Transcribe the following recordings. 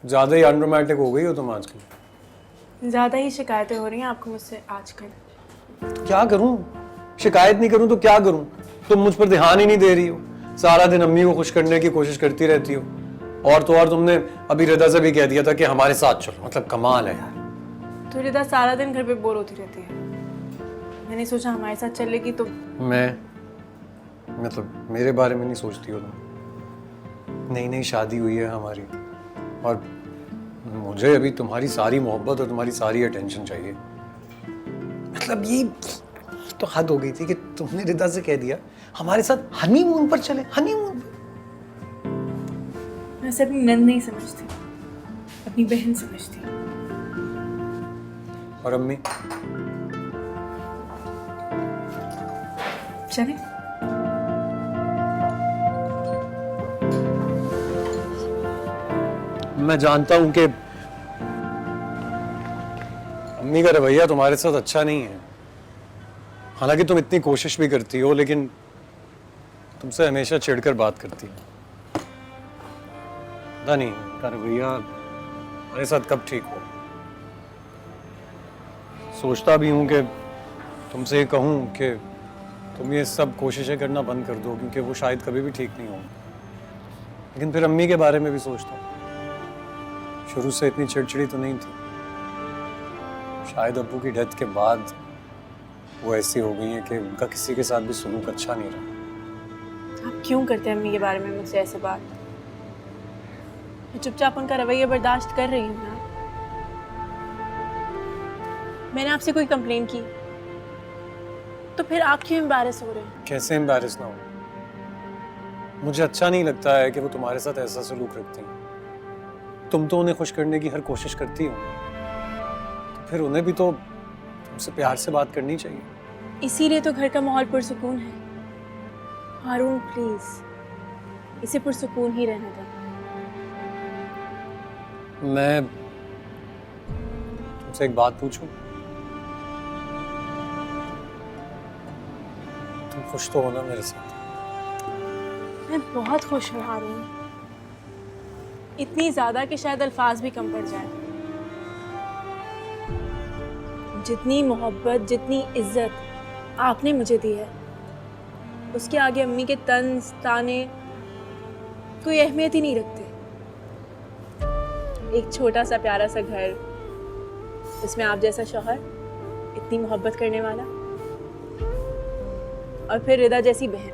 ज्यादा ही अनरोमांटिक हो गई हो तुम आजकल। ज़्यादा ही शिकायतें हो रही हैं आपको मुझसे आजकल। तो क्या करूं? शिकायत नहीं करूं तो क्या करूं? तुम मुझ पर ध्यान ही नहीं दे रही हो, सारा दिन अम्मी को खुश करने की कोशिश करती रहती हो। और तो और तुमने अभी रिदा से भी कह दिया था कि हमारे साथ चलो, मतलब कमाल है यार। तो रिदा सारा दिन घर पे बोर होती रहती है, मैंने सोचा हमारे साथ चलेगी तो। मैं मतलब मेरे बारे में नहीं सोचती हो तुम? नई नई शादी हुई है हमारी और मुझे अभी तुम्हारी सारी मोहब्बत और तुम्हारी सारी अटेंशन चाहिए। मतलब ये तो हद हो गई थी कि तुमने रिदा से कह दिया हमारे साथ हनीमून पर चले। हनीमून पर? मैं उसे अपनी नंद नहीं समझती, अपनी बहन समझती। और अम्मी? चले? मैं जानता हूं कि अम्मी का रवैया तुम्हारे साथ अच्छा नहीं है, हालांकि तुम इतनी कोशिश भी करती हो, लेकिन तुमसे हमेशा चिढ़कर बात करती है। पता नहीं उनका रवैया हमारे साथ कब ठीक हो। सोचता भी हूं कि तुमसे ये कहूं कि तुम ये सब कोशिशें करना बंद कर दो, क्योंकि वो शायद कभी भी ठीक नहीं होंगे। लेकिन फिर अम्मी के बारे में भी सोचता हूँ, शुरू से इतनी चिड़चिड़ी तो नहीं थी, शायद अब्बू की डेथ के बाद वो ऐसी हो गई है कि उनका किसी के साथ भी सलूक अच्छा नहीं रहा। आप क्यों करते हैं अम्मी के बारे में मुझसे ऐसे बात? मैं चुपचाप उनका रवैया बर्दाश्त कर रही हूँ ना। मैंने आपसे कोई कंप्लेन की तो फिर आप क्यों एम्बैरेस हो रहे हैं? कैसे एम्बैरेस ना हो? मुझे अच्छा नहीं लगता है कि वो तुम्हारे साथ ऐसा सलूक रखती हैं। तुम तो उन्हें खुश करने की हर कोशिश करती हो, तो फिर उन्हें भी तो तुमसे प्यार से बात करनी चाहिए। इसीलिए तो घर का माहौल पुरसुकून है। हारून प्लीज, इसे पुरसुकून ही रहने दें। मैं तुमसे एक बात पूछूं? तुम खुश तो हो ना मेरे साथ? मैं बहुत खुश हूँ हारून, इतनी ज्यादा कि शायद अल्फाज भी कम पड़ जाए। जितनी मोहब्बत, जितनी इज्जत आपने मुझे दी है, उसके आगे अम्मी के तंज ताने कोई अहमियत ही नहीं रखते। एक छोटा सा प्यारा सा घर, उसमें आप जैसा शौहर, इतनी मोहब्बत करने वाला, और फिर रिदा जैसी बहन,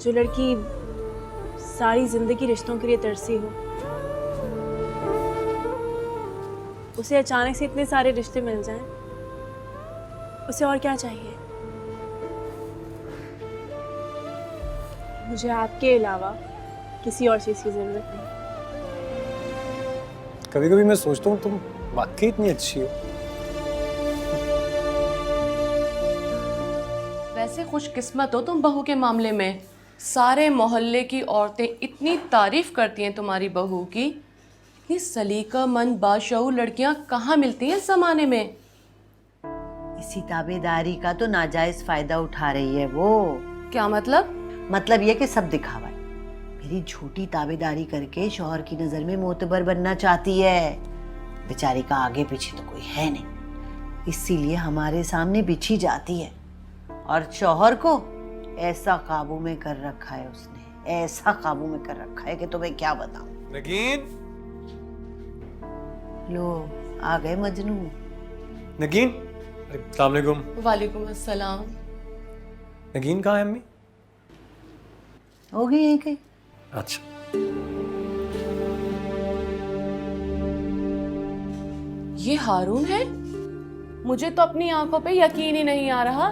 जो लड़की सारी जिंदगी रिश्तों के लिए तरसी हो, उसे अचानक से इतने सारे रिश्ते मिल जाएं, उसे और क्या चाहिए? मुझे आपके अलावा किसी और चीज की जरूरत नहीं। कभी कभी मैं सोचता हूँ तुम वाकई इतनी अच्छी हो। वैसे खुशकिस्मत हो तुम बहू के मामले में। सारे मोहल्ले की औरतें इतनी तारीफ करती हैं तुम्हारी बहू की। इतनी सलीकामंद बाशऊर लड़कियां कहाँ मिलती हैं इस जमाने में। इसी ताबेदारी का तो नाजायज फायदा उठा रही है वो। क्या मतलब? मतलब ये कि सब दिखावा है। मेरी झूठी ताबेदारी करके शौहर की नजर में मोतबर बनना चाहती है। बेचारी का आगे पीछे तो कोई है नहीं, इसीलिए हमारे सामने बिछी जाती है। और शौहर को ऐसा काबू में कर रखा है उसने, ऐसा काबू में कर रखा है कि तुम्हें क्या बताऊं। नगीन, लो आ गए मजनू। नगीन, अस्सलाम वालेकुम। वालेकुम अस्सलाम। नगीन कहाँ है अम्मी? हो गई यहीं कहीं। अच्छा, ये हारून है? मुझे तो अपनी आंखों पे यकीन ही नहीं आ रहा।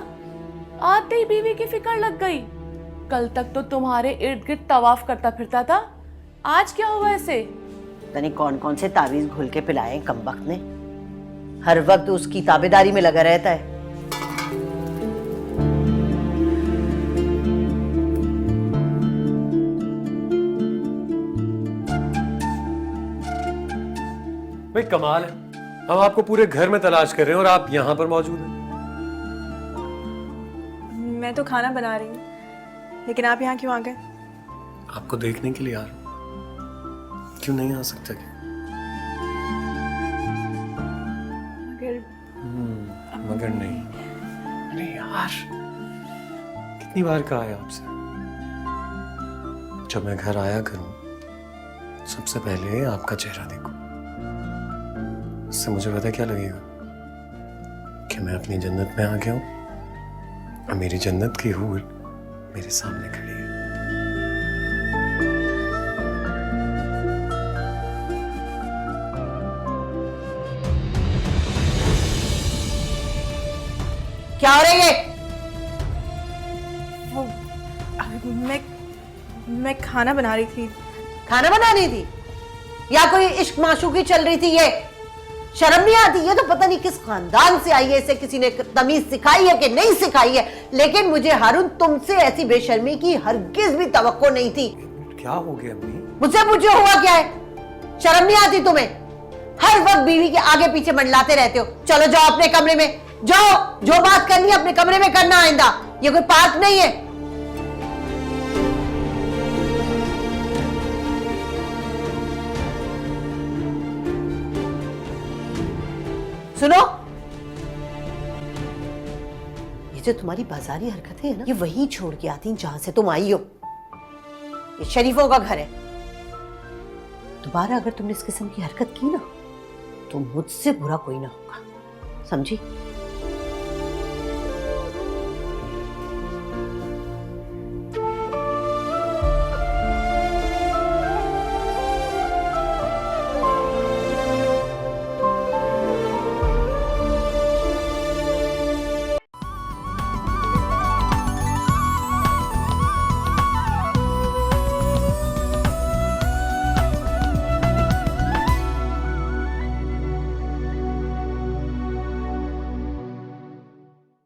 आते ही बीवी की फिक्र लग गई। कल तक तो तुम्हारे इर्द गिर्द तवाफ करता फिरता था, आज क्या हुआ ऐसे? तनी कौन कौन से तावीज घुल के पिलाए कमबख्त ने। हर वक्त उसकी ताबेदारी में लगा रहता है। भाई कमाल है, हम आपको पूरे घर में तलाश कर रहे हैं और आप यहाँ पर मौजूद हैं। मैं तो खाना बना रही हूँ, लेकिन आप यहाँ क्यों आ गए? आपको देखने के लिए आ रहा हूँ। क्यों नहीं आ सकता क्या? मगर नहीं। अरे यार, कितनी बार कहा है आपसे, जब मैं घर आया करूं सबसे पहले आपका चेहरा देखूं। इससे मुझे पता क्या लगेगा कि मैं अपनी जन्नत में आ गया हूं और मेरी जन्नत की हूर मेरे सामने खड़ी है। क्या हो रहा है ये? मैं खाना बना रही थी। खाना बना रही थी या कोई इश्क माशूकी चल रही थी? ये शर्म नहीं आती? ये तो पता नहीं किस खानदान से आई है, इसे किसी ने तमीज सिखाई है कि नहीं सिखाई है, लेकिन मुझे हारून तुमसे ऐसी बेशर्मी की हरगिज भी तवक्को नहीं थी। क्या हो गया अम्मी? मुझसे पूछो हुआ क्या है? शर्म नहीं आती तुम्हें? हर वक्त बीवी के आगे पीछे मंडलाते रहते हो। चलो जाओ अपने कमरे में जाओ, जो बात करनी है अपने कमरे में करना। आइंदा ये कोई पार्क नहीं है। सुनो, ये जो तुम्हारी बाजारी हरकतें है ना, ये वही छोड़ के आती जहां से तुम आई हो। ये शरीफों का घर है। दोबारा अगर तुमने इस किस्म की हरकत की ना तो मुझसे बुरा कोई ना होगा, समझी?